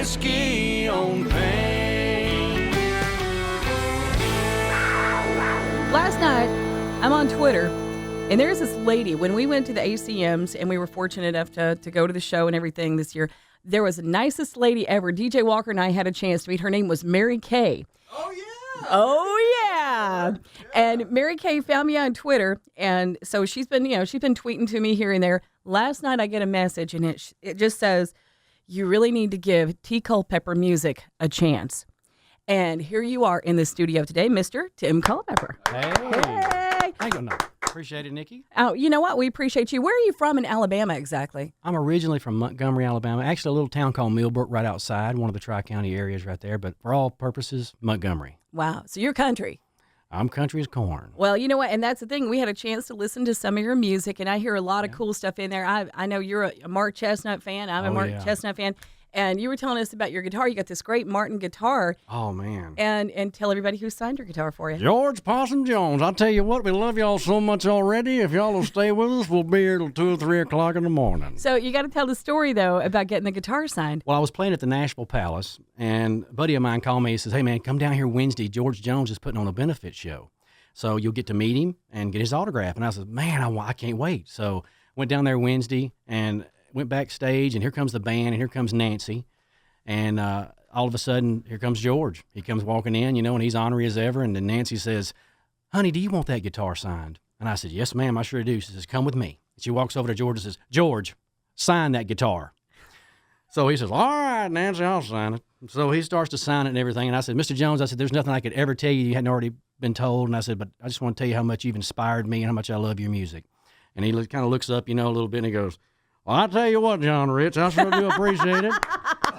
whiskey on pain. Last night, I'm on Twitter, and there's this lady. When we went to the ACMs, and we were fortunate enough to go to the show and everything this year, there was the nicest lady ever. DJ Walker and I had a chance to meet. Her name was Mary Kay. Oh, yeah. Oh, yeah. And Mary Kay found me on Twitter, and so she's been tweeting to me here and there. Last night, I get a message, and it just says, you really need to give T. Culpepper music a chance. And here you are in the studio today, Mr. Tim Culpepper. Hey. Thank you. Appreciate it, Nikki. Oh, you know what? We appreciate you. Where are you from in Alabama exactly? I'm originally from Montgomery, Alabama. Actually, a little town called Millbrook right outside, one of the Tri-County areas right there. But for all purposes, Montgomery. Wow. So you're country. I'm country as corn. Well, you know what? And that's the thing. We had a chance to listen to some of your music, and I hear a lot of cool stuff in there. I know you're a Mark Chestnut fan. I'm a Mark Chestnut fan. And you were telling us about your guitar. You got this great Martin guitar. Oh, man. And tell everybody who signed your guitar for you. George Possum Jones. I'll tell you what, we love y'all so much already. If y'all will stay with us, we'll be here till 2 or 3 o'clock in the morning. So you got to tell the story, though, about getting the guitar signed. Well, I was playing at the Nashville Palace, and a buddy of mine called me and says, hey, man, come down here Wednesday. George Jones is putting on a benefit show. So you'll get to meet him and get his autograph. And I said, man, I can't wait. So went down there Wednesday and went backstage, and here comes the band, and here comes Nancy. And all of a sudden, here comes George. He comes walking in, and he's ornery as ever. And then Nancy says, honey, do you want that guitar signed? And I said, yes, ma'am, I sure do. She says, come with me. And she walks over to George and says, George, sign that guitar. So he says, all right, Nancy, I'll sign it. So he starts to sign it and everything. And I said, Mr. Jones, I said, there's nothing I could ever tell you hadn't already been told. And I said, but I just want to tell you how much you've inspired me and how much I love your music. And he kind of looks up, a little bit, and he goes, well, I tell you what, John Rich, I sure do appreciate it.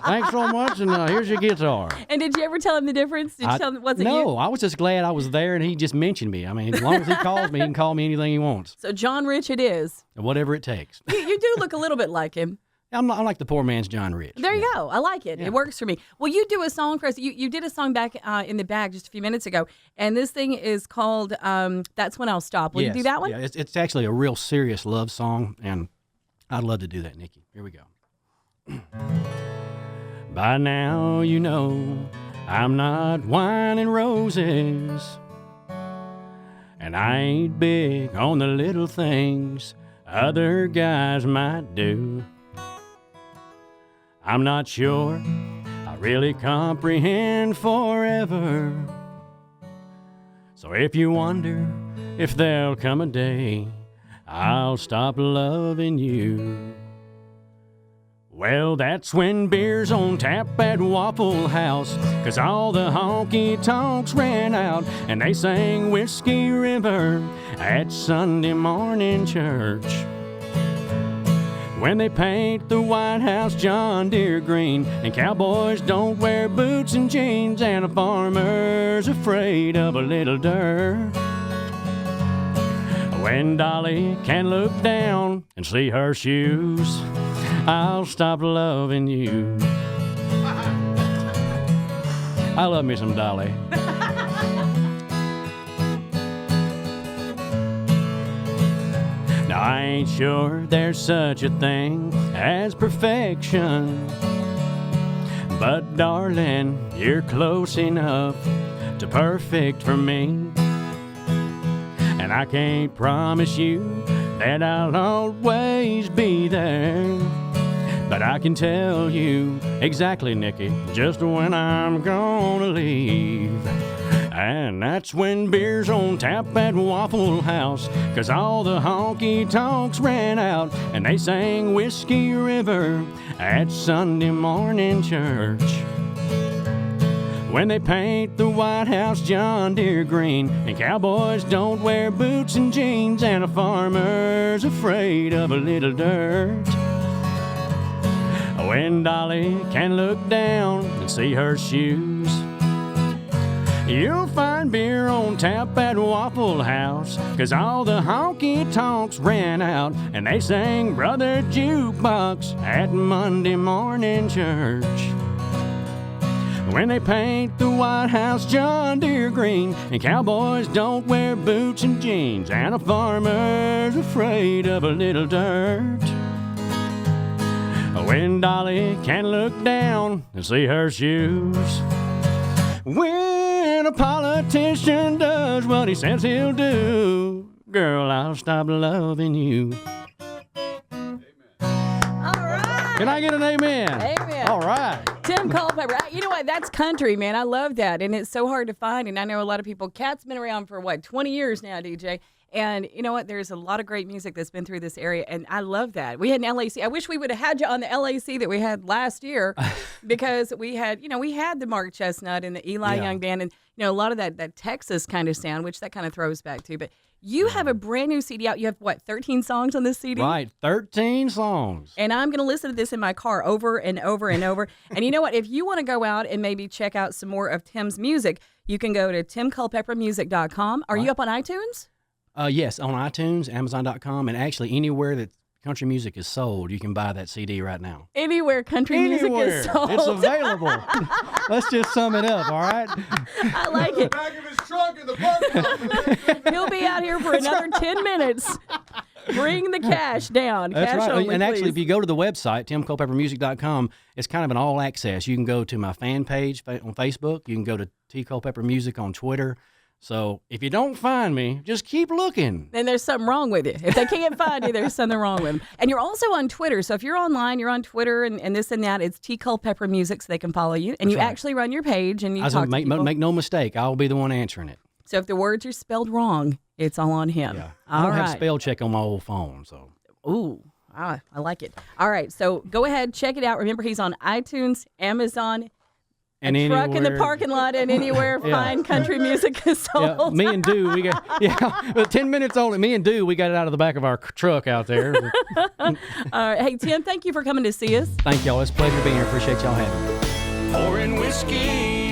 Thanks so much, and here's your guitar. And did you ever tell him the difference? Did you tell him it wasn't you? No, I was just glad I was there, and he just mentioned me. I mean, as long as he calls me, he can call me anything he wants. So John Rich it is. Whatever it takes. You do look a little bit like him. I'm like the poor man's John Rich. There you go. I like it. Yeah. It works for me. Well, you do a song for us. You did a song back in the bag just a few minutes ago, and this thing is called That's When I'll Stop. Will you do that one? Yeah, it's actually a real serious love song, and I'd love to do that, Nikki. Here we go. By now, you know I'm not wine and roses, and I ain't big on the little things other guys might do. I'm not sure I really comprehend forever. So if you wonder if there'll come a day I'll stop loving you, well, that's when beer's on tap at Waffle House, 'cause all the honky-tonks ran out and they sang Whiskey River at Sunday morning church. When they paint the White House John Deere green, and cowboys don't wear boots and jeans, and a farmer's afraid of a little dirt. When Dolly can look down and see her shoes, I'll stop loving you. I love me some Dolly. Now, I ain't sure there's such a thing as perfection, but darling, you're close enough to perfect for me. And I can't promise you that I'll always be there, but I can tell you exactly, Nikki, just when I'm gonna leave. And that's when beer's on tap at Waffle House, 'cause all the honky-tonks ran out and they sang Whiskey River at Sunday morning church. When they paint the White House John Deere green, and cowboys don't wear boots and jeans, and a farmer's afraid of a little dirt. When Dolly can look down and see her shoes, you'll find beer on tap at Waffle House, 'cause all the honky-tonks ran out and they sang Brother Jukebox at Monday morning church. When they paint the White House John Deere green, and cowboys don't wear boots and jeans, and a farmer's afraid of a little dirt. When Dolly can look down and see her shoes. When a politician does what he says he'll do, girl, I'll stop loving you. Can I get an amen? Amen. All right. Tim Culpepper. You know what? That's country, man. I love that. And it's so hard to find. And I know a lot of people. Cat's been around for, 20 years now, DJ. And you know what? There's a lot of great music that's been through this area. And I love that. We had an LAC. I wish we would have had you on the LAC that we had last year because we had the Mark Chestnut and the Eli Young Band. And, a lot of that Texas kind of sound, which that kind of throws back to. But you have a brand new CD out. You have, 13 songs on this CD? Right, 13 songs. And I'm going to listen to this in my car over and over and over. And you know what? If you want to go out and maybe check out some more of Tim's music, you can go to timculpeppermusic.com. Are you up on iTunes? Yes, on iTunes, Amazon.com, and actually anywhere that country music is sold, you can buy that CD right now. Anywhere country music is sold. It's available. Let's just sum it up, all right? I like it. Back of his trunk in the parking lot. He'll be out here for another 10 minutes. Bring the cash down. That's cash right. only, and actually, please. if you go to the website, timculpeppermusic.com, it's kind of an all access. You can go to my fan page on Facebook. You can go to T. Culpepper Music on Twitter. So if you don't find me, just keep looking. Then there's something wrong with you. If they can't find you, there's something wrong with them. And you're also on Twitter. So if you're online, you're on Twitter and this and that, it's T. Culpepper Music so they can follow you. And That's you right. actually run your page and you talk to make no mistake, I'll be the one answering it. So if the words are spelled wrong, it's all on him. Yeah. I All don't have right. spell check on my old phone, so. Ooh, I like it. All right, so go ahead, check it out. Remember, he's on iTunes, Amazon, And a truck in the anywhere- parking lot, and anywhere fine country music is Yeah, sold. me and Dew, we got, but 10 minutes only. Me and Dew, we got it out of the back of our truck out there. All right, hey, Tim, thank you for coming to see us. Thank y'all. It's a pleasure being here. Appreciate y'all having me. Pouring whiskey